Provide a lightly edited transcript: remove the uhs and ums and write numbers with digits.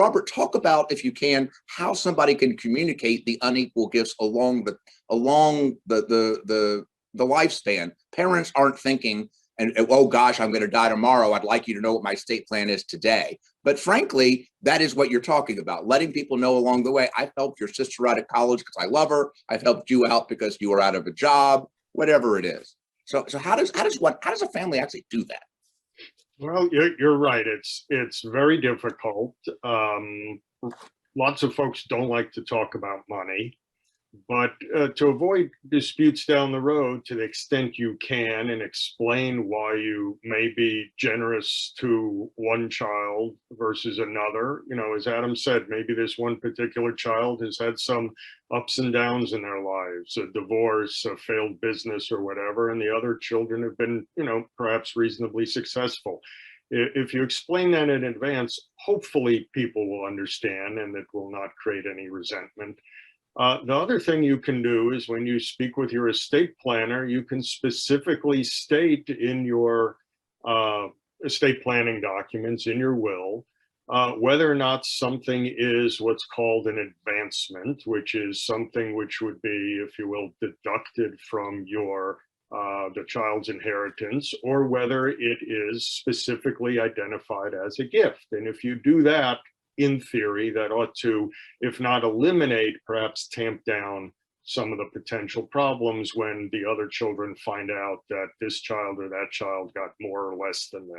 Robert, talk about, if you can, how somebody can communicate the unequal gifts along the lifespan. Parents aren't thinking, and oh gosh, I'm going to die tomorrow. I'd like you to know what my estate plan is today. But frankly, that is what you're talking about, letting people know along the way. I've helped your sister out of college because I love her. I've helped you out because you are out of a job, whatever it is. So how does a family actually do that? Well, you're right. It's very difficult. Lots of folks don't like to talk about money, but to avoid disputes down the road, to the extent you can, and explain why you may be generous to one child versus another. You know, as Adam said, maybe this one particular child has had some ups and downs in their lives, a divorce, a failed business, or whatever, and the other children have been, you know, perhaps reasonably successful. If you explain that in advance, hopefully people will understand and it will not create any resentment. The other thing you can do is when you speak with your estate planner, you can specifically state in your estate planning documents, in your will, whether or not something is what's called an advancement, which is something which would be, if you will, deducted from your the child's inheritance, or whether it is specifically identified as a gift. And if you do that, in theory, that ought to, if not eliminate, perhaps tamp down some of the potential problems when the other children find out that this child or that child got more or less than them.